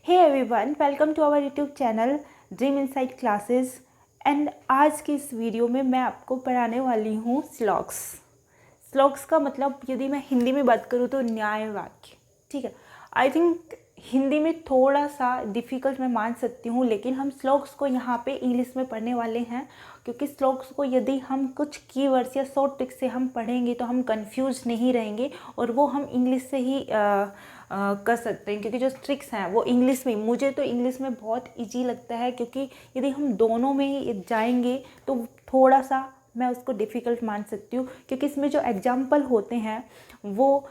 Hey everyone, welcome to our YouTube channel Dream Insight Classes. And आज की इस video में मैं आपको पढ़ाने वाली हूँ स्लॉग्स। स्लॉग्स का मतलब यदि मैं हिंदी में बात करूँ तो न्याय वाक्य। ठीक है, आई थिंक हिंदी में थोड़ा सा डिफ़िकल्ट मैं मान सकती हूँ, लेकिन हम स्लॉग्स को यहाँ पे इंग्लिश में पढ़ने वाले हैं, क्योंकि स्लॉग्स को यदि हम कुछ कीवर्ड्स या शॉर्ट ट्रिक से हम पढ़ेंगे तो हम कंफ्यूज नहीं रहेंगे, और वो हम इंग्लिश से ही कर सकते हैं, क्योंकि जो ट्रिक्स हैं वो इंग्लिश में, मुझे तो इंग्लिश में बहुत इजी लगता है, क्योंकि यदि हम दोनों में ही जाएंगे तो थोड़ा सा मैं उसको डिफ़िकल्ट मान सकती हूँ, क्योंकि इसमें जो एग्जाम्पल होते हैं वो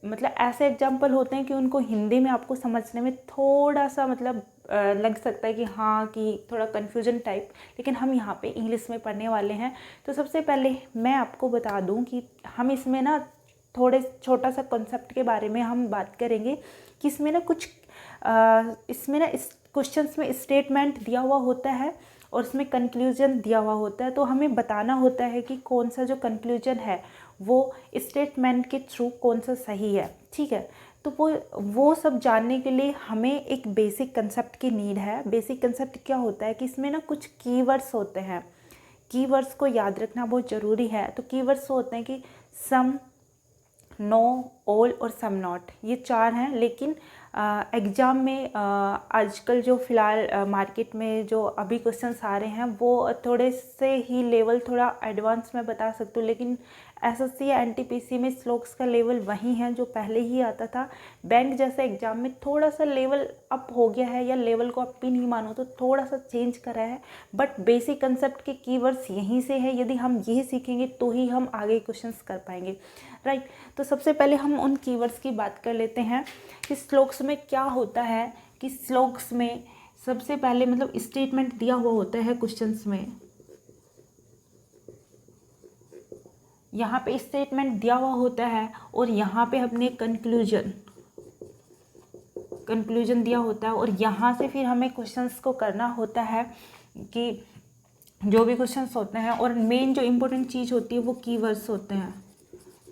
मतलब ऐसे एग्जाम्पल होते हैं कि उनको हिंदी में आपको समझने में थोड़ा सा मतलब लग सकता है कि हाँ, कि थोड़ा कन्फ्यूजन टाइप, लेकिन हम यहाँ पे इंग्लिश में पढ़ने वाले हैं। तो सबसे पहले मैं आपको बता दूँ कि हम इसमें ना थोड़े छोटा सा कॉन्सेप्ट के बारे में हम बात करेंगे कि इसमें ना कुछ इसमें ना इस क्वेश्चंस में स्टेटमेंट दिया हुआ होता है और उसमें कंक्लूजन दिया हुआ होता है, तो हमें बताना होता है कि कौन सा जो कंक्लूजन है वो स्टेटमेंट के थ्रू कौन सा सही है। ठीक है, तो वो सब जानने के लिए हमें एक बेसिक कंसेप्ट की नीड है। बेसिक कंसेप्ट क्या होता है कि इसमें ना कुछ कीवर्ड्स होते हैं, कीवर्ड्स को याद रखना बहुत ज़रूरी है। तो कीवर्ड्स होते हैं कि सम, नो, ऑल और सम नॉट, ये चार हैं। लेकिन एग्ज़ाम में आजकल जो फ़िलहाल मार्केट में जो अभी क्वेश्चंस आ रहे हैं वो थोड़े से ही लेवल थोड़ा एडवांस में बता सकती हूँ, लेकिन एसएससी या एनटीपीसी में स्लॉग्स का लेवल वही है जो पहले ही आता था। बैंक जैसे एग्ज़ाम में थोड़ा सा लेवल अप हो गया है, या लेवल को अप भी नहीं मानो तो थोड़ा सा चेंज करा है, बट बेसिक कंसेप्ट के कीवर्ड्स यहीं से है। यदि हम यही सीखेंगे तो ही हम आगे क्वेश्चंस कर पाएंगे, राइट। तो सबसे पहले हम उन कीवर्ड्स की बात कर लेते हैं कि स्लॉग्स में क्या होता है। कि स्लॉग्स में सबसे पहले मतलब स्टेटमेंट दिया हुआ होता है क्वेश्चंस में, यहाँ पे स्टेटमेंट दिया हुआ होता है और यहाँ पे हमने कंक्लूजन दिया होता है, और यहाँ से फिर हमें क्वेश्चंस को करना होता है कि जो भी क्वेश्चंस होते हैं, और मेन जो इम्पोर्टेंट चीज़ होती है वो कीवर्ड्स होते हैं।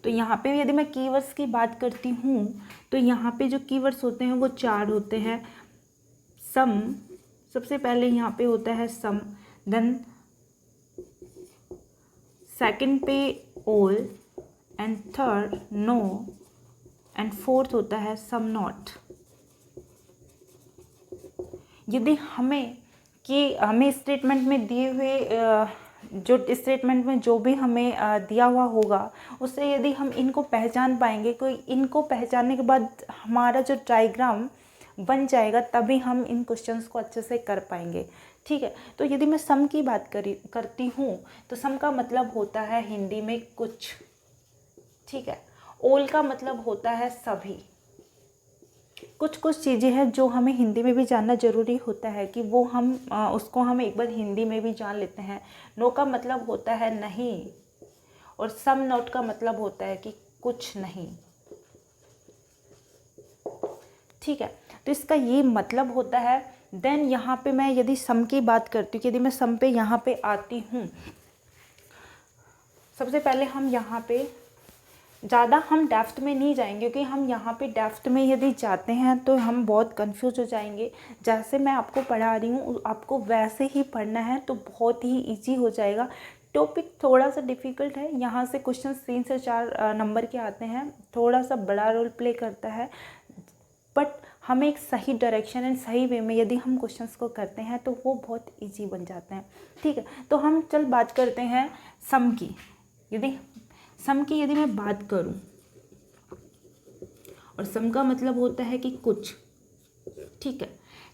तो यहाँ पे यदि मैं कीवर्ड्स की बात करती हूँ तो यहाँ पे जो कीवर्ड्स होते हैं वो चार होते हैं। सम, सबसे पहले यहाँ पे होता है सम, देन सेकंड पे all, and third no, and fourth होता है सम नॉट। यदि हमें स्टेटमेंट में दिए हुए जो स्टेटमेंट में जो भी हमें दिया हुआ होगा उससे यदि हम इनको पहचान पाएंगे, कोई इनको पहचानने के बाद हमारा जो डायग्राम बन जाएगा, तभी हम इन क्वेश्चंस को अच्छे से कर पाएंगे। ठीक है, तो यदि मैं सम की बात करती हूँ तो सम का मतलब होता है हिंदी में कुछ। ठीक है, ऑल का मतलब होता है सभी। कुछ चीज़ें हैं जो हमें हिंदी में भी जानना ज़रूरी होता है कि वो हम उसको हम एक बार हिंदी में भी जान लेते हैं। नो का मतलब होता है नहीं, और सम नॉट का मतलब होता है कि कुछ नहीं। ठीक है, तो इसका ये मतलब होता है। देन यहाँ पे मैं यदि सम की बात करती हूँ, यदि मैं सम पे यहाँ पे आती हूँ, सबसे पहले हम यहाँ पे ज़्यादा हम डेप्थ में नहीं जाएंगे, क्योंकि हम यहाँ पे डेप्थ में यदि जाते हैं तो हम बहुत कंफ्यूज हो जाएंगे। जैसे मैं आपको पढ़ा रही हूँ आपको वैसे ही पढ़ना है तो बहुत ही इजी हो जाएगा। टॉपिक थोड़ा सा डिफ़िकल्ट है, यहाँ से क्वेश्चन 3 से 4 नंबर के आते हैं, थोड़ा सा बड़ा रोल प्ले करता है, बट हमें एक सही डायरेक्शन एंड सही वे में यदि हम क्वेश्चंस को करते हैं तो वो बहुत इजी बन जाते हैं। ठीक है, तो हम चल बात करते हैं सम की। यदि मैं बात करूं, और सम का मतलब होता है कि कुछ। ठीक है,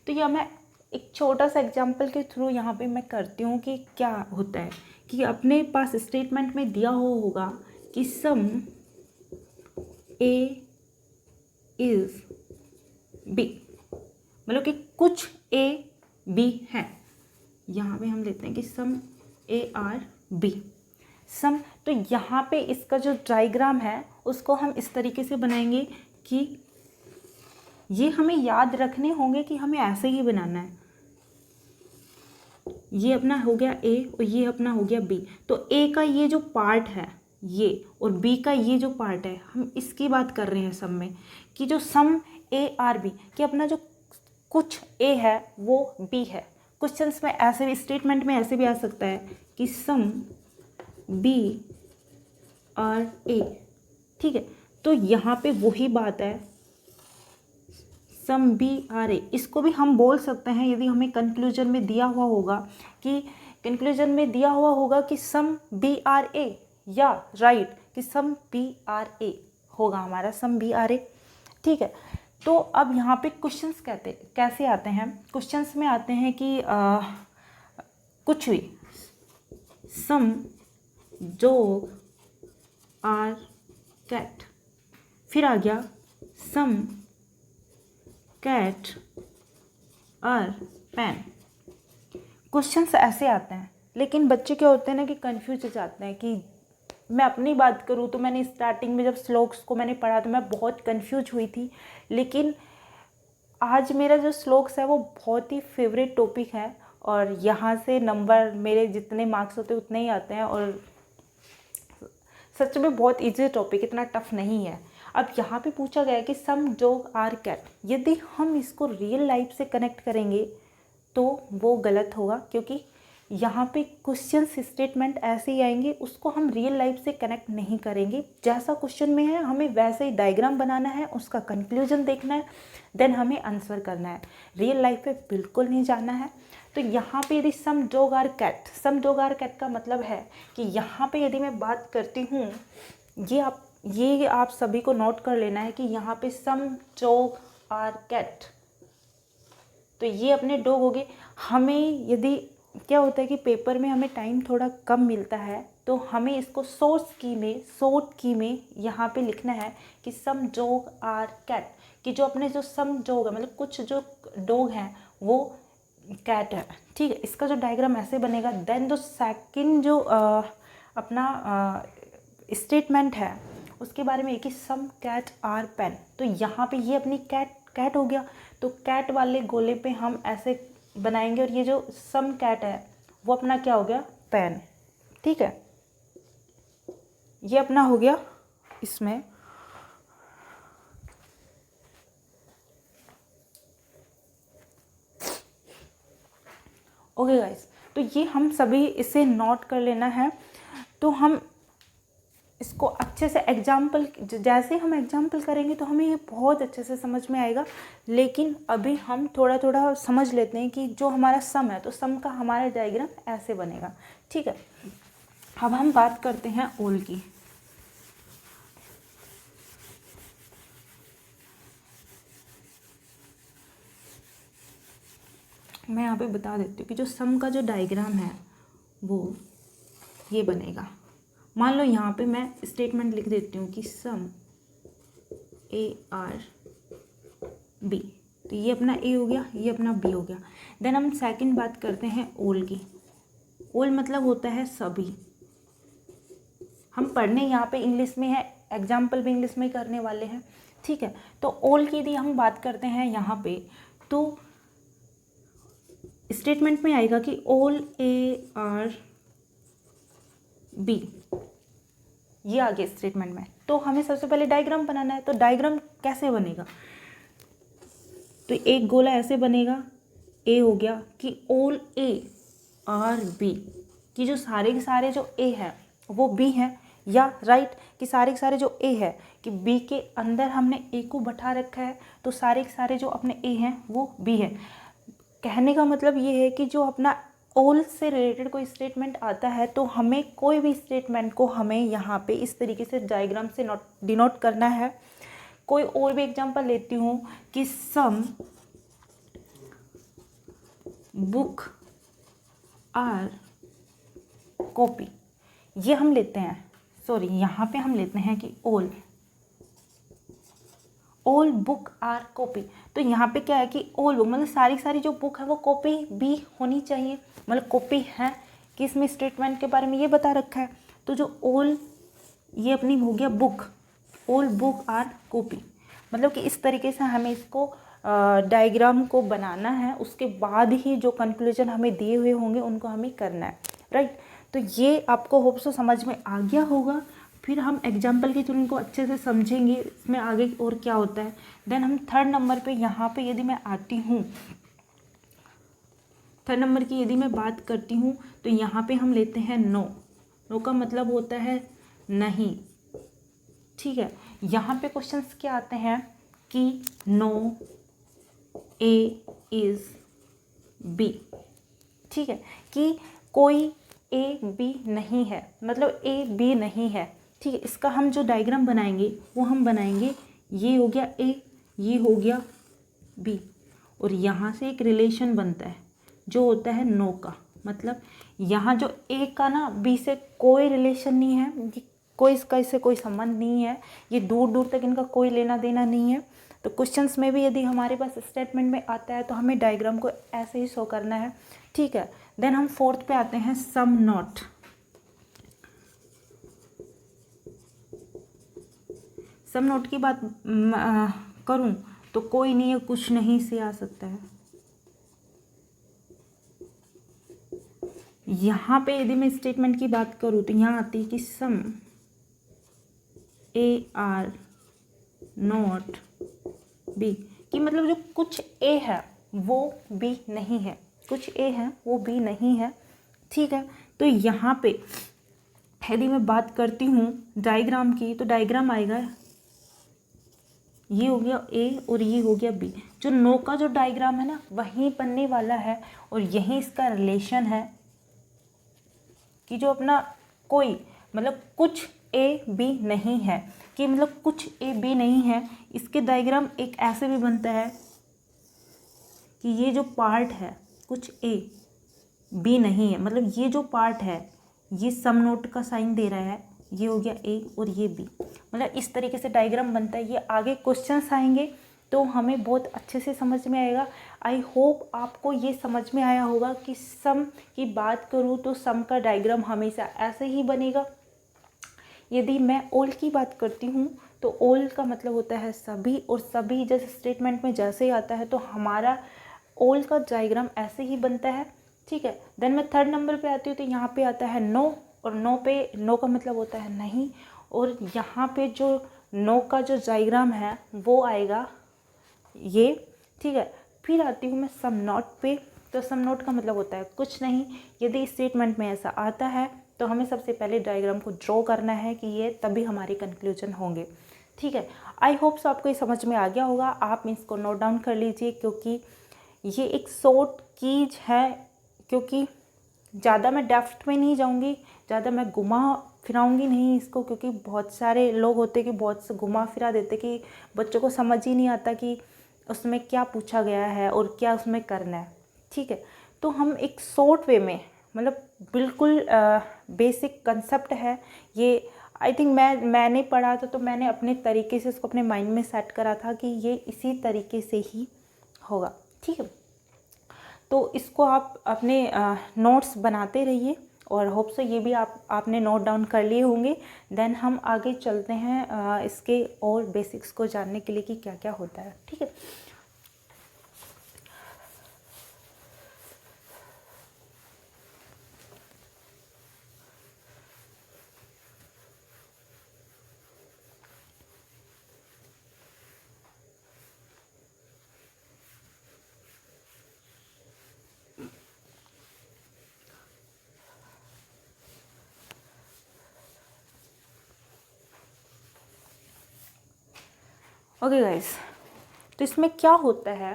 तो यह मैं एक छोटा सा एग्जांपल के थ्रू यहाँ पे मैं करती हूँ कि क्या होता है। कि अपने पास स्टेटमेंट में दिया होगा कि सम ए इज़ बी, मतलब कि कुछ ए बी है। यहाँ पे हम लेते हैं कि सम ए आर बी, सम। तो यहाँ पे इसका जो डायग्राम है उसको हम इस तरीके से बनाएंगे कि ये हमें याद रखने होंगे कि हमें ऐसे ही बनाना है। ये अपना हो गया ए और ये अपना हो गया बी। तो ए का ये जो पार्ट है ये, और बी का ये जो पार्ट है, हम इसकी बात कर रहे हैं सम में, कि जो सम ए आर बी कि अपना जो कुछ ए है वो बी है। क्वेश्चंस में ऐसे भी, स्टेटमेंट में ऐसे भी आ सकता है कि सम बी आर ए, ठीक है। तो यहाँ पे वही बात है, सम बी आर ए, इसको भी हम बोल सकते हैं यदि हमें कंक्लूजन में दिया हुआ होगा कि सम बी आर ए, या राइट कि सम बी आर ए होगा हमारा, सम बी आर ए, ठीक है। तो अब यहाँ पे क्वेश्चंस कैसे आते हैं, क्वेश्चंस में आते हैं कि कुछ भी, सम डॉग आर कैट, फिर आ गया सम कैट आर पेन। क्वेश्चंस ऐसे आते हैं, लेकिन बच्चे क्या होते हैं ना कि कंफ्यूज हो जाते हैं। कि मैं अपनी बात करूँ तो मैंने स्टार्टिंग में जब श्लोक्स को मैंने पढ़ा तो मैं बहुत कंफ्यूज हुई थी, लेकिन आज मेरा जो श्लोक्स है वो बहुत ही फेवरेट टॉपिक है, और यहाँ से नंबर मेरे जितने मार्क्स होते हैं उतने ही आते हैं, और सच में बहुत इजी टॉपिक, इतना टफ नहीं है। अब यहाँ पे पूछा गया है कि सम डॉग आर कैट, यदि हम इसको रियल लाइफ से कनेक्ट करेंगे तो वो गलत होगा, क्योंकि यहाँ पे क्वेश्चन स्टेटमेंट ऐसे ही आएंगे, उसको हम रियल लाइफ से कनेक्ट नहीं करेंगे। जैसा क्वेश्चन में है हमें वैसे ही डायग्राम बनाना है, उसका कंक्लूजन देखना है, देन हमें आंसर करना है, रियल लाइफ पे बिल्कुल नहीं जाना है। तो यहाँ पे यदि some dog are cat, some dog are cat का मतलब है कि यहाँ पे यदि मैं बात करती हूँ, ये आप सभी को नोट कर लेना है कि यहाँ पे सम डॉग आर कैट, तो ये अपने डॉग हो गए। हमें यदि क्या होता है कि पेपर में हमें टाइम थोड़ा कम मिलता है, तो हमें इसको शॉर्ट की में यहाँ पे लिखना है कि सम डॉग आर कैट, कि जो अपने जो सम डॉग है, मतलब कुछ जो डॉग हैं वो कैट है, ठीक है। इसका जो डायग्राम ऐसे बनेगा। देन जो सेकंड जो अपना स्टेटमेंट है उसके बारे में, कि सम कैट आर पेन, तो यहाँ पे ये अपनी कैट हो गया, तो कैट वाले गोले पे हम ऐसे बनाएंगे, और ये जो सम कैट है वो अपना क्या हो गया, पेन, ठीक है। ये अपना हो गया इसमें। ओके गाइस, तो ये हम सभी इसे नोट कर लेना है। तो हम इसको अच्छे से जैसे हम एग्जाम्पल करेंगे तो हमें ये बहुत अच्छे से समझ में आएगा। लेकिन अभी हम थोड़ा थोड़ा समझ लेते हैं कि जो हमारा सम है, तो सम का हमारा डायग्राम ऐसे बनेगा, ठीक है। अब हम बात करते हैं ऑल की। मैं यहाँ पे बता देती हूँ कि जो सम का जो डायग्राम है वो ये बनेगा। मान लो यहाँ पे मैं स्टेटमेंट लिख देती हूँ कि सम ए आर बी, तो ये अपना ए हो गया, ये अपना बी हो गया। देन हम सेकंड बात करते हैं ऑल की। ऑल मतलब होता है सभी। हम पढ़ने यहाँ पे इंग्लिश में है, एग्जाम्पल भी इंग्लिश में करने वाले हैं, ठीक है। तो ऑल की यदि हम बात करते हैं यहाँ पे, तो स्टेटमेंट में आएगा कि ऑल ए आर बी, ये आ गया स्टेटमेंट में। तो हमें सबसे पहले डायग्राम बनाना है। तो डायग्राम कैसे बनेगा, तो एक गोला ऐसे बनेगा, ए हो गया कि ऑल ए आर बी, कि जो सारे के सारे जो ए है वो बी है, या राइट कि सारे के सारे जो ए है कि बी के अंदर हमने ए को बैठा रखा है, तो सारे के सारे जो अपने ए हैं वो बी है। कहने का मतलब ये है कि जो अपना ऑल से रिलेटेड कोई स्टेटमेंट आता है, तो हमें कोई भी स्टेटमेंट को हमें यहाँ पे इस तरीके से डायग्राम से डिनोट करना है। कोई और भी एग्जांपल लेती हूँ कि सम बुक आर कॉपी, ये हम लेते हैं, सॉरी यहाँ पे हम लेते हैं कि ऑल बुक आर कॉपी। तो यहाँ पे क्या है कि ऑल बुक मतलब सारी सारी जो बुक है वो कॉपी भी होनी चाहिए, मतलब कॉपी है कि इसमें स्टेटमेंट के बारे में ये बता रखा है। तो जो ऑल ये अपनी हो गया book, all book are copy, मतलब कि इस तरीके से हमें इसको डायग्राम को बनाना है। उसके बाद ही जो कंक्लूजन हमें दिए हुए होंगे उनको हमें करना है, राइट। तो ये आपको होप सो समझ में आ गया होगा। फिर हम एग्जाम्पल के थ्रू इनको अच्छे से समझेंगे इसमें आगे और क्या होता है। देन हम थर्ड नंबर पे यहाँ पे यदि मैं आती हूँ, थर्ड नंबर की यदि मैं बात करती हूँ तो यहाँ पे हम लेते हैं नो। नो का मतलब होता है नहीं, ठीक है। यहाँ पे क्वेश्चंस क्या आते हैं कि नो ए इज़ बी, ठीक है, कि कोई ए बी नहीं है, मतलब ए बी नहीं है, ठीक है। इसका हम जो डायग्राम बनाएंगे वो हम बनाएंगे, ये हो गया ए, ये हो गया बी, और यहाँ से एक रिलेशन बनता है जो होता है नो का, मतलब यहाँ जो ए का ना बी से कोई रिलेशन नहीं है, कोई इसका इससे कोई संबंध नहीं है, ये दूर दूर तक इनका कोई लेना देना नहीं है। तो क्वेश्चंस में भी यदि हमारे पास स्टेटमेंट में आता है तो हमें डायग्राम को ऐसे ही शो करना है, ठीक है। देन हम फोर्थ पे आते हैं सम नॉट। सम नॉट की बात करूं तो कोई नहीं है, कुछ नहीं से आ सकता है। यहाँ पे यदि मैं स्टेटमेंट की बात करूँ तो यहाँ आती है कि सम ए आर नॉट बी, कि मतलब जो कुछ ए है वो बी नहीं है, कुछ ए है वो बी नहीं है, ठीक है। तो यहाँ पे यदि मैं बात करती हूँ डायग्राम की तो डायग्राम आएगा, ये हो गया ए और ये हो गया बी। जो नो का जो डायग्राम है ना वहीं बनने वाला है और यहीं इसका रिलेशन है कि जो अपना कोई मतलब कुछ ए बी नहीं है, कि मतलब कुछ ए बी नहीं है। इसके डायग्राम एक ऐसे भी बनता है कि ये जो पार्ट है कुछ ए बी नहीं है, मतलब ये जो पार्ट है ये सम नोट का साइन दे रहा है, ये हो गया ए और ये बी, मतलब इस तरीके से डायग्राम बनता है। ये आगे क्वेश्चंस आएंगे तो हमें बहुत अच्छे से समझ में आएगा। आई होप आपको ये समझ में आया होगा कि सम की बात करूँ तो सम का डायग्राम हमेशा ऐसे ही बनेगा। यदि मैं ऑल की बात करती हूँ तो ऑल का मतलब होता है सभी, और सभी जैसे स्टेटमेंट में जैसे ही आता है तो हमारा ऑल का डायग्राम ऐसे ही बनता है, ठीक है। देन मैं थर्ड नंबर पे आती हूँ तो यहाँ पे आता है नो, और नो पे नो का मतलब होता है नहीं, और यहाँ पे जो नो का जो डायग्राम है वो आएगा ये, ठीक है। फिर आती हूँ मैं सम नॉट पे, तो सम नॉट का मतलब होता है कुछ नहीं। यदि स्टेटमेंट में ऐसा आता है तो हमें सबसे पहले डायग्राम को ड्रॉ करना है कि ये तभी हमारे कंक्लूजन होंगे, ठीक है। आई होप सो आपको ये समझ में आ गया होगा। आप इसको नोट डाउन कर लीजिए क्योंकि ये एक शॉर्ट कीज है, क्योंकि ज़्यादा मैं डेप्थ में नहीं जाऊँगी, ज़्यादा मैं घुमा फिराऊँगी नहीं इसको, क्योंकि बहुत सारे लोग होते कि बहुत से घुमा फिरा देते कि बच्चों को समझ ही नहीं आता कि उसमें क्या पूछा गया है और क्या उसमें करना है, ठीक है। तो हम एक शॉर्ट वे में, मतलब बिल्कुल बेसिक कंसेप्ट है ये। आई थिंक मैंने पढ़ा था तो मैंने अपने तरीके से इसको अपने माइंड में सेट करा था कि ये इसी तरीके से ही होगा, ठीक है। तो इसको आप अपने नोट्स बनाते रहिए और होप सो ये भी आपने नोट डाउन कर लिए होंगे। देन हम आगे चलते हैं इसके और बेसिक्स को जानने के लिए कि क्या क्या होता है, ठीक है। ओके गाइस, तो इसमें क्या होता है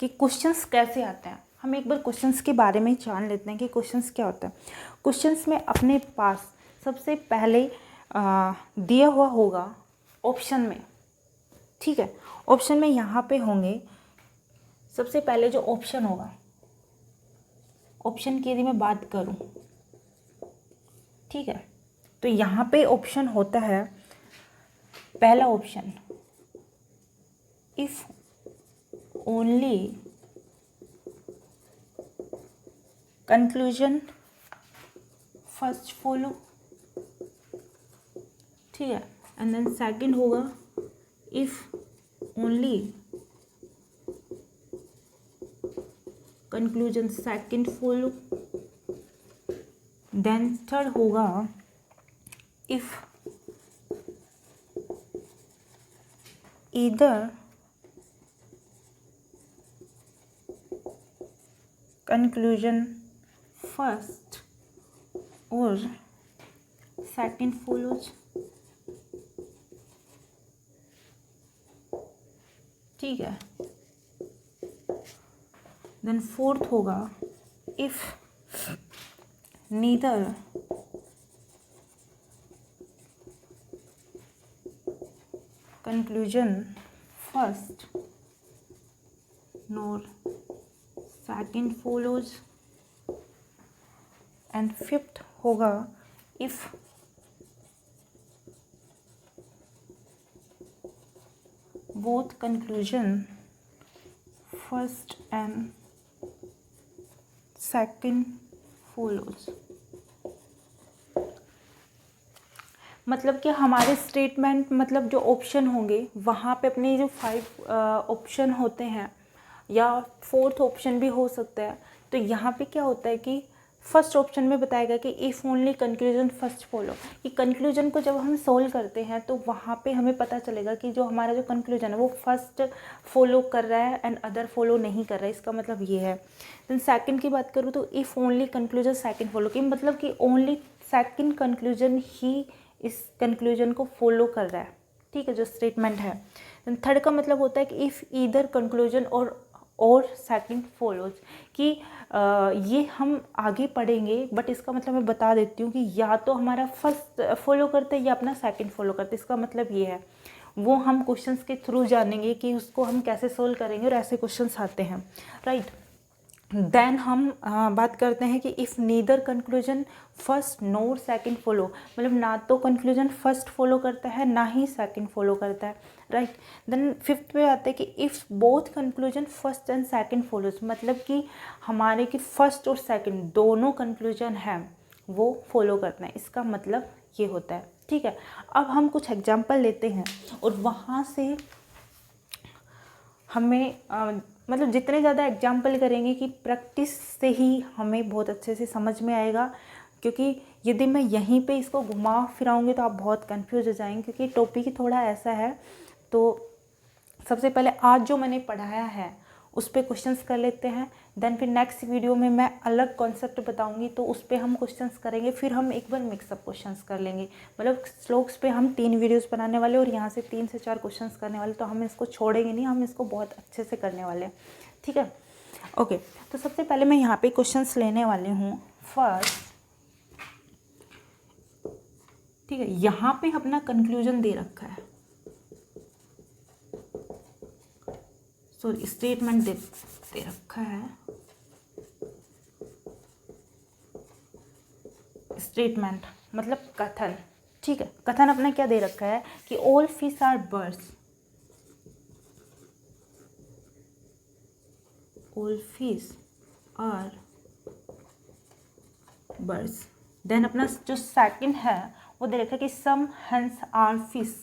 कि क्वेश्चंस कैसे आते हैं। हम एक बार क्वेश्चंस के बारे में जान लेते हैं कि क्वेश्चंस क्या होता है। क्वेश्चंस में अपने पास सबसे पहले दिया हुआ होगा ऑप्शन में, ठीक है। ऑप्शन में यहाँ पे होंगे सबसे पहले जो ऑप्शन होगा, ऑप्शन की यदि मैं बात करूँ, ठीक है, तो यहाँ पे ऑप्शन होता है पहला option, if only conclusion first follow, ठीक है। एंड देन सेकंड होगा if only conclusion second follow. Then third होगा इफ ईदर कंक्लूजन फर्स्ट और सेकंड फॉलोज। ठीक है, देन फोर्थ होगा if neither conclusion first nor second follows, and fifth होगा if both conclusion first and second follows। मतलब कि हमारे statement मतलब जो ऑप्शन होंगे वहाँ पे अपने जो 5 ऑप्शन होते हैं या 4th ऑप्शन भी हो सकता है। तो यहाँ पे क्या होता है कि फर्स्ट ऑप्शन में बताएगा कि if only conclusion first follow, कि कंक्लूजन को जब हम सोल्व करते हैं तो वहाँ पे हमें पता चलेगा कि जो हमारा जो कंक्लूजन है वो फर्स्ट फॉलो कर रहा है एंड अदर फॉलो नहीं कर रहा है, इसका मतलब ये है। देन सेकंड की बात करूँ तो if only conclusion second follow, कि मतलब कि ओनली सेकंड कंक्लूजन ही इस कंक्लूजन को फॉलो कर रहा है। ठीक है, जो स्टेटमेंट है। देन थर्ड का मतलब होता है कि इफ़ ईदर कंक्लूजन और सेकंड फॉलोज, कि ये हम आगे पढ़ेंगे बट इसका मतलब मैं बता देती हूँ कि या तो हमारा फर्स्ट फॉलो करते हैं या अपना सेकंड फॉलो करते हैं। इसका मतलब ये है, वो हम क्वेश्चंस के थ्रू जानेंगे कि उसको हम कैसे सोल्व करेंगे और ऐसे क्वेश्चंस आते हैं, राइट। देन हम बात करते हैं कि if neither conclusion first NOR second follow, मतलब ना तो कंक्लूजन फर्स्ट फॉलो करता है ना ही सेकंड फॉलो करता है, राइट। देन फिफ्थ पे आते हैं कि if both conclusion first and second follows, मतलब कि हमारे कि फर्स्ट और सेकंड दोनों कंक्लूजन हैं वो फॉलो करते हैं, इसका मतलब ये होता है। ठीक है, अब हम कुछ एग्जाम्पल लेते हैं और वहाँ से हमें मतलब जितने ज़्यादा एग्जाम्पल करेंगे कि प्रैक्टिस से ही हमें बहुत अच्छे से समझ में आएगा, क्योंकि यदि मैं यहीं पे इसको घुमा फिराऊंगी तो आप बहुत कंफ्यूज हो जाएंगे, क्योंकि टॉपिक ही थोड़ा ऐसा है। तो सबसे पहले आज जो मैंने पढ़ाया है उस पर क्वेश्चंस कर लेते हैं। देन फिर नेक्स्ट वीडियो में मैं अलग कॉन्सेप्ट बताऊंगी तो उस पर हम क्वेश्चंस करेंगे। फिर हम एक बार मिक्सअप क्वेश्चंस कर लेंगे, मतलब श्लोक्स पे हम 3 वीडियोस बनाने वाले और यहाँ से 3 से 4 क्वेश्चंस करने वाले। तो हम इसको छोड़ेंगे नहीं, हम इसको बहुत अच्छे से करने वाले हैं। ठीक है, ओके। तो सबसे पहले मैं यहाँ पे क्वेश्चंस लेने वाली हूँ फर्स्ट। ठीक है, यहाँ पे अपना कंक्लूजन दे रखा है, सॉरी स्टेटमेंट दे रखा है। स्टेटमेंट मतलब कथन। ठीक है, कथन अपना क्या दे रखा है कि all fish are birds, all fish are birds. Then अपना जो सेकंड है वो दे रखा है कि सम हंस आर फिश,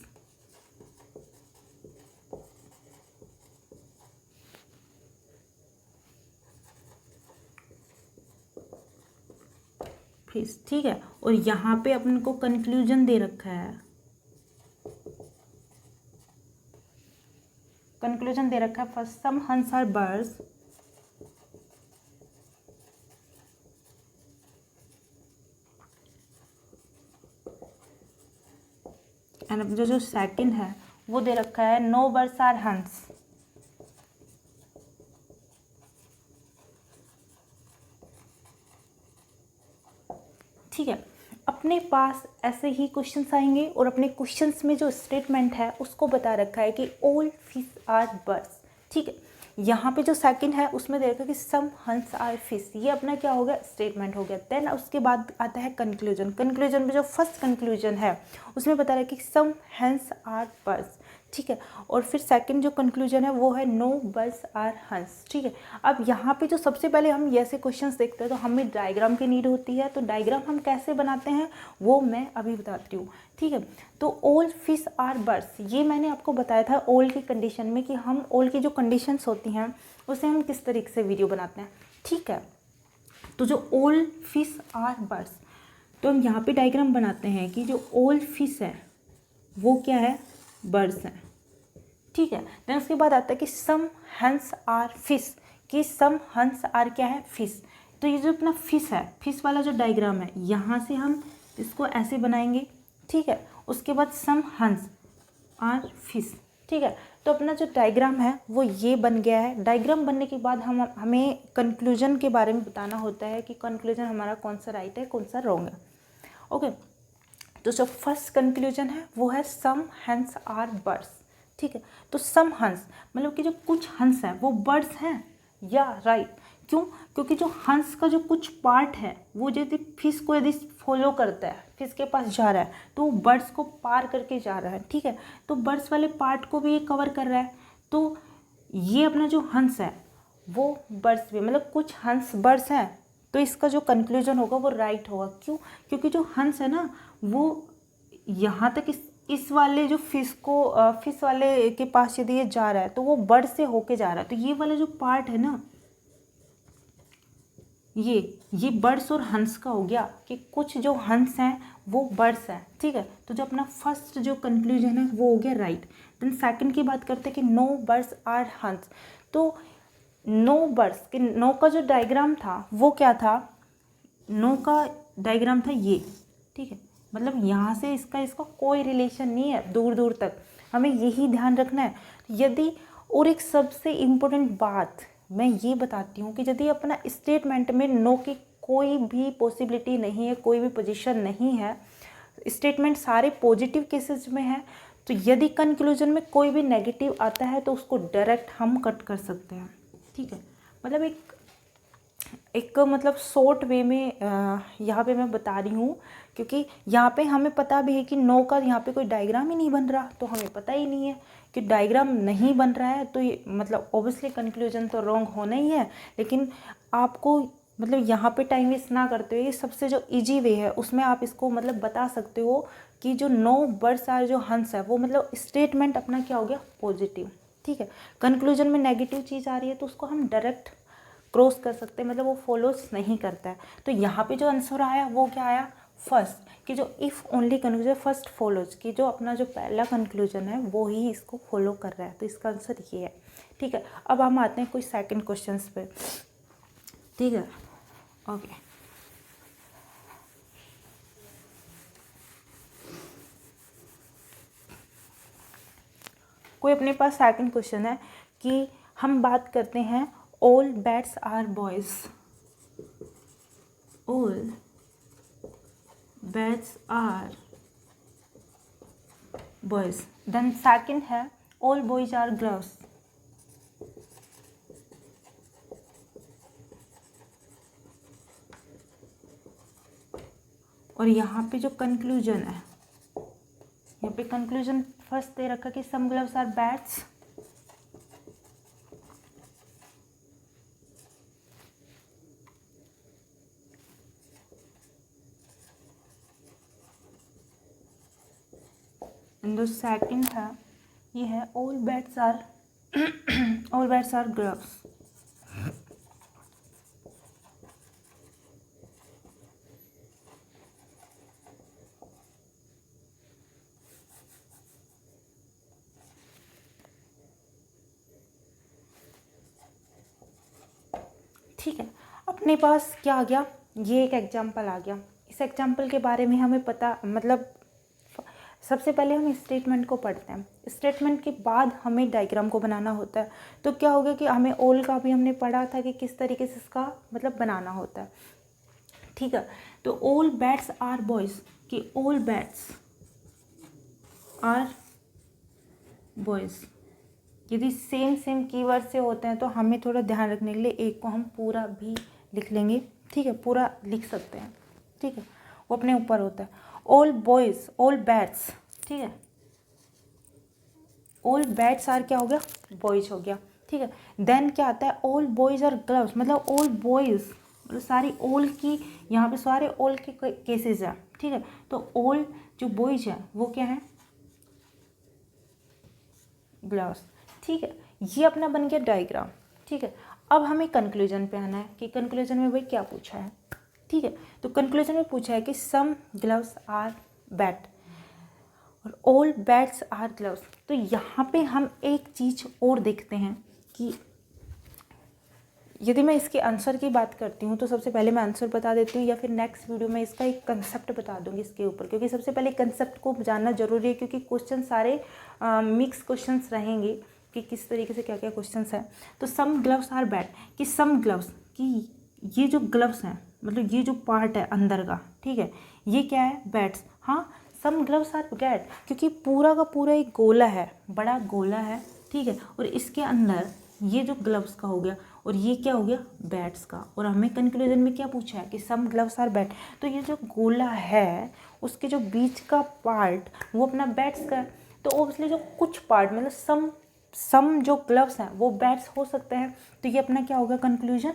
फिश। ठीक है, और यहाँ पे अपन को कंक्लूजन दे रखा है, कंक्लूजन दे रखा है फर्स्ट सम हंस आर बर्ड्स एंड जो सेकंड है वो दे रखा है नो बर्ड्स आर हंस। ठीक है, अपने पास ऐसे ही क्वेश्चंस आएंगे और अपने क्वेश्चंस में जो स्टेटमेंट है उसको बता रखा है कि ऑल फिश आर बर्ड्स। ठीक है, यहाँ पे जो सेकंड है उसमें दे रखा है कि सम हंस आर फिश, ये अपना क्या हो गया स्टेटमेंट हो गया। देन उसके बाद आता है कंक्लूजन। कंक्लूजन में जो फर्स्ट कंक्लूजन है उसमें बता रहा है कि सम हंस आर बर्ड्स। ठीक है, और फिर सेकंड जो कंक्लूजन है वो है नो बर्ड्स आर हंस। ठीक है, अब यहाँ पे जो सबसे पहले हम ऐसे क्वेश्चंस देखते हैं तो हमें डायग्राम की नीड होती है। तो डायग्राम हम कैसे बनाते हैं वो मैं अभी बताती हूँ। ठीक है, तो ऑल फिश आर बर्ड्स, ये मैंने आपको बताया था ऑल की कंडीशन में कि हम ऑल की जो कंडीशंस होती हैं उसे हम किस तरीके से वीडियो बनाते हैं। ठीक है, तो जो ऑल फिश आर बर्ड्स, तो हम यहाँ पे डायग्राम बनाते हैं कि जो ऑल फिश है वो क्या है, बर्ड्स हैं। ठीक है। देन उसके बाद आता है कि सम हंस आर फिश, कि सम हंस आर क्या है, फिश। तो ये जो अपना फिश है, फिश वाला जो डायग्राम है, यहाँ से हम इसको ऐसे बनाएंगे, ठीक है। उसके बाद सम हंस आर फिश, ठीक है। तो अपना जो डायग्राम है वो ये बन गया है। डायग्राम बनने के बाद हमें कंक्लूजन के बारे में बताना होता है कि कंक्लूजन हमारा कौन सा राइट है, कौन सा रॉन्ग है। ओके, तो जो फर्स्ट कंक्लूजन है वो है सम हंस आर बर्ड्स, ठीक है। तो सम हंस मतलब कि जो कुछ हंस हैं वो बर्ड्स हैं, या राइट। क्यों? क्योंकि जो हंस का जो कुछ पार्ट है वो यदि फिश को यदि फॉलो करता है, फिश के पास जा रहा है, तो वो बर्ड्स को पार करके जा रहा है, ठीक है। तो बर्ड्स वाले पार्ट को भी ये कवर कर रहा है। तो ये अपना जो हंस है वो बर्ड्स भी, मतलब कुछ हंस बर्ड्स हैं, तो इसका जो कंक्लूजन होगा वो राइट होगा। क्यों? क्योंकि जो हंस है ना वो यहाँ तक इस वाले जो फिश वाले के पास यदि ये जा रहा है तो वो बर्ड से होके जा रहा है। तो ये वाला जो पार्ट है ना, ये बर्ड्स और हंस का हो गया, कि कुछ जो हंस हैं वो बर्ड्स हैं, ठीक है। तो जो अपना फर्स्ट जो कंक्लूजन है वो हो गया राइट। देन सेकंड की बात करते हैं कि नो बर्ड्स आर हंस। तो नो बर्ड्स के नो का जो डायग्राम था वो क्या था, नो का डायग्राम था ये, ठीक है। मतलब यहाँ से इसका कोई रिलेशन नहीं है दूर दूर तक, हमें यही ध्यान रखना है। यदि और एक सबसे इम्पोर्टेंट बात मैं ये बताती हूँ कि यदि अपना स्टेटमेंट में नो की कोई भी पॉसिबिलिटी नहीं है, कोई भी पोजीशन नहीं है, स्टेटमेंट सारे पॉजिटिव केसेस में है, तो यदि कंक्लूजन में कोई भी नेगेटिव आता है तो उसको डायरेक्ट हम कट कर सकते हैं, ठीक है। मतलब एक मतलब शॉर्ट वे में यहाँ पे मैं बता रही हूँ, क्योंकि यहाँ पे हमें पता भी है कि नो का यहाँ पे कोई डायग्राम ही नहीं बन रहा, तो हमें पता ही नहीं है कि डायग्राम नहीं बन रहा है, तो ये मतलब ऑब्वियसली कंक्लूजन तो रॉन्ग होना ही है। लेकिन आपको मतलब यहाँ पे टाइम वेस्ट ना करते हुए सबसे जो इजी वे है उसमें आप इसको मतलब बता सकते हो कि जो नो बर्ड्स आर जो हंस है वो मतलब स्टेटमेंट अपना क्या हो गया, पॉजिटिव, ठीक है। कंक्लूजन में नेगेटिव चीज़ आ रही है तो उसको हम डायरेक्ट क्रॉस कर सकते हैं, मतलब वो फॉलोज नहीं करता है। तो यहाँ पे जो आंसर आया वो क्या आया, फर्स्ट, कि जो if only conclusion first follows, कि जो अपना जो पहला कंक्लूजन है वो ही इसको फॉलो कर रहा है, तो इसका आंसर ये है, ठीक है। अब हम आते हैं कोई सेकंड क्वेश्चन पे, ठीक है। ओके, कोई अपने पास सेकंड क्वेश्चन है कि हम बात करते हैं all bats are boys, all bats are boys. Then second है ऑल बॉयज आर गर्ल्स, और यहाँ पे जो कंक्लूजन है, यहाँ पे कंक्लूजन फर्स्ट दे रखा कि some gloves are bats, and जो सेकंड है ये है all bats are all bats are gloves. ठीक है, अपने पास क्या आ गया, ये एक एग्जाम्पल आ गया। इस एग्जाम्पल के बारे में हमें पता, मतलब सबसे पहले हम स्टेटमेंट को पढ़ते हैं, स्टेटमेंट के बाद हमें डायग्राम को बनाना होता है। तो क्या होगा कि हमें ऑल का भी हमने पढ़ा था कि किस तरीके से इसका मतलब बनाना होता है, ठीक है। तो ऑल बैट्स आर बॉयज़, कि ऑल बैट्स आर बॉयज़, यदि सेम कीवर्ड से होते हैं तो हमें थोड़ा ध्यान रखने के लिए एक को हम पूरा भी लिख लेंगे, ठीक है, पूरा लिख सकते हैं, ठीक है, वो अपने ऊपर होता है। ऑल बॉयज़, ऑल बैट्स, ठीक है, ऑल बैट्स आर क्या हो गया, बॉयज़ हो गया, ठीक है। देन क्या आता है, ऑल बॉयज़ आर गर्ल्स, मतलब ऑल बॉयज़, मतलब सारी ऑल की, यहाँ पे सारे ऑल के केसेस हैं, ठीक है। तो ऑल जो बॉयज़ हैं वो क्या है, ग्लास, ठीक है। ये अपना बन गया डायग्राम, ठीक है। अब हमें कंक्लूजन पे आना है कि कंक्लूजन में भाई क्या पूछा है, ठीक है। तो कंक्लूजन में पूछा है कि सम ग्लव्स आर बैट, और ऑल बैट्स आर ग्लव्स। तो यहाँ पे हम एक चीज़ और देखते हैं कि यदि मैं इसके आंसर की बात करती हूँ तो सबसे पहले मैं आंसर बता देती हूँ, या फिर नेक्स्ट वीडियो में इसका एक कंसेप्ट बता दूँगी इसके ऊपर, क्योंकि सबसे पहले कंसेप्ट को जानना जरूरी है, क्योंकि क्वेश्चन सारे मिक्स क्वेश्चंस रहेंगे कि किस तरीके से क्या क्या क्वेश्चंस हैं। तो सम ग्लव्स आर बैड, कि सम ग्लव्स, कि ये जो ग्लव्स हैं मतलब ये जो पार्ट है अंदर का, ठीक है, ये क्या है, बैट्स। हाँ, सम ग्लव्स आर बैड, क्योंकि पूरा का पूरा एक गोला है, बड़ा गोला है, ठीक है, और इसके अंदर ये जो ग्लव्स का हो गया और ये क्या हो गया, बैट्स का। और हमें कंक्लूजन में क्या पूछा है कि सम ग्लव्स आर बैट, तो ये जो गोला है उसके जो बीच का पार्ट वो अपना बैट्स का है। तो ऑब्वियसली जो कुछ पार्ट मतलब सम जो ग्लव्स हैं वो बैट्स हो सकते हैं, तो ये अपना क्या हो गया, कंक्लूजन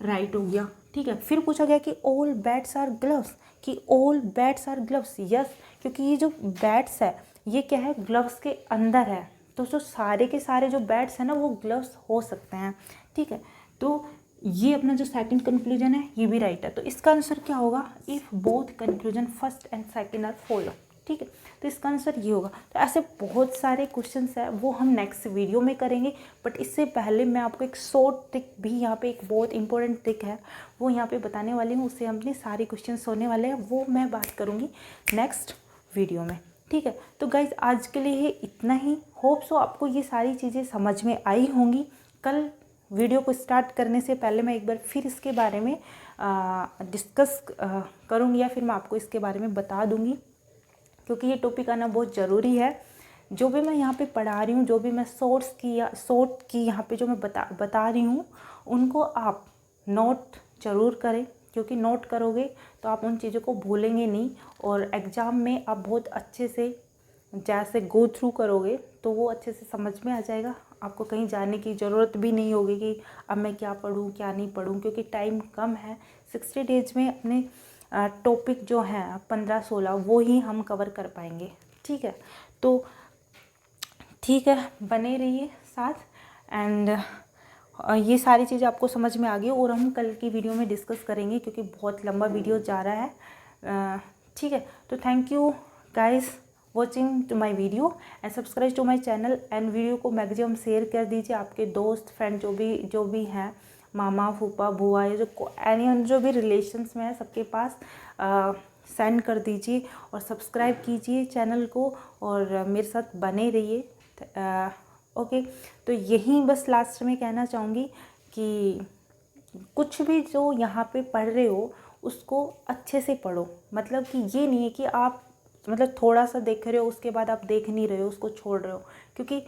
राइट हो गया। ठीक है, फिर पूछा गया कि ऑल बैट्स आर ग्लव्स, कि all bats are gloves, yes, क्योंकि ये जो बैट्स है ये क्या है, ग्लव्स के अंदर है, तो जो सारे के सारे जो बैट्स हैं ना वो ग्लव्स हो सकते हैं। ठीक है, तो ये अपना जो सेकंड कंक्लूजन है ये भी राइट है। तो इसका आंसर क्या होगा, if both conclusion first and second are follow. ठीक है, तो इसका आंसर ये होगा। तो ऐसे बहुत सारे क्वेश्चंस हैं वो हम नेक्स्ट वीडियो में करेंगे, बट इससे पहले मैं आपको एक शॉर्ट ट्रिक भी, यहाँ पे एक बहुत इंपॉर्टेंट ट्रिक है वो यहाँ पे बताने वाली हूँ। उससे अपने सारे क्वेश्चंस होने वाले हैं, वो मैं बात करूँगी नेक्स्ट वीडियो में। ठीक है, तो गाइज आज के लिए इतना ही। होप सो आपको ये सारी चीज़ें समझ में आई होंगी। कल वीडियो को स्टार्ट करने से पहले मैं एक बार फिर इसके बारे में डिस्कस करूँगी, या फिर मैं आपको इसके बारे में बता दूँगी, क्योंकि ये टॉपिक आना बहुत ज़रूरी है। जो भी मैं यहाँ पे पढ़ा रही हूँ, जो भी मैं शॉर्ट की यहाँ पे जो मैं बता रही हूँ, उनको आप नोट ज़रूर करें, क्योंकि नोट करोगे तो आप उन चीज़ों को भूलेंगे नहीं, और एग्ज़ाम में आप बहुत अच्छे से जैसे गो थ्रू करोगे तो वो अच्छे से समझ में आ जाएगा। आपको कहीं जाने की ज़रूरत भी नहीं होगी कि अब मैं क्या पढूँ क्या नहीं पढूँ, क्योंकि टाइम कम है। 60 डेज में अपने टॉपिक जो हैं 15-16 वो ही हम कवर कर पाएंगे। ठीक है, तो ठीक है, बने रहिए साथ, एंड ये सारी चीज़ें आपको समझ में आ गई, और हम कल की वीडियो में डिस्कस करेंगे, क्योंकि बहुत लंबा वीडियो जा रहा है। ठीक है, तो thank you guys watching to my video and subscribe to my channel, and video को मैक्सिमम शेयर कर दीजिए आपके दोस्त फ्रेंड जो भी हैं, मामा फूफा बुआ, या जो एनी जो भी रिलेशंस में है सबके पास सेंड कर दीजिए, और सब्सक्राइब कीजिए चैनल को, और मेरे साथ बने रहिए। ओके, तो यही बस लास्ट में कहना चाहूँगी कि कुछ भी जो यहाँ पे पढ़ रहे हो उसको अच्छे से पढ़ो। मतलब कि ये नहीं है कि आप मतलब थोड़ा सा देख रहे हो उसके बाद आप देख नहीं रहे हो, उसको छोड़ रहे हो, क्योंकि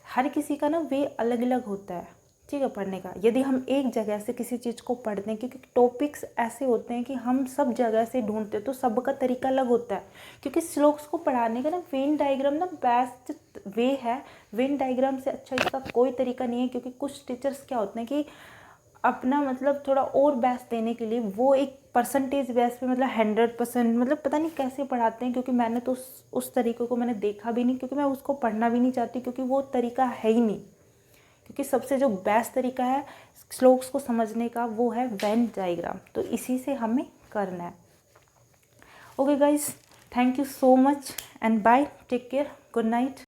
हर किसी का ना वे अलग अलग होता है, ठीक है, पढ़ने का। यदि हम एक जगह से किसी चीज़ को पढ़ते हैं, क्योंकि टॉपिक्स ऐसे होते हैं कि हम सब जगह से ढूंढते हैं, तो सबका तरीका अलग होता है, क्योंकि श्लोक्स को पढ़ाने का ना वेन डायग्राम ना बेस्ट वे है। वेन डायग्राम से अच्छा इसका कोई तरीका नहीं है, क्योंकि कुछ टीचर्स क्या होते हैं कि अपना मतलब थोड़ा और बेस्ट देने के लिए वो एक परसेंटेज बेस पे मतलब 100% मतलब पता नहीं कैसे पढ़ाते हैं, क्योंकि मैंने तो उस तरीके को मैंने देखा भी नहीं, क्योंकि मैं उसको पढ़ना भी नहीं चाहती, क्योंकि वो तरीका है ही नहीं। क्योंकि सबसे जो बेस्ट तरीका है श्लोक्स को समझने का वो है वेन डायग्राम, तो इसी से हमें करना है। Okay guys, thank you so much and bye, take care, good night.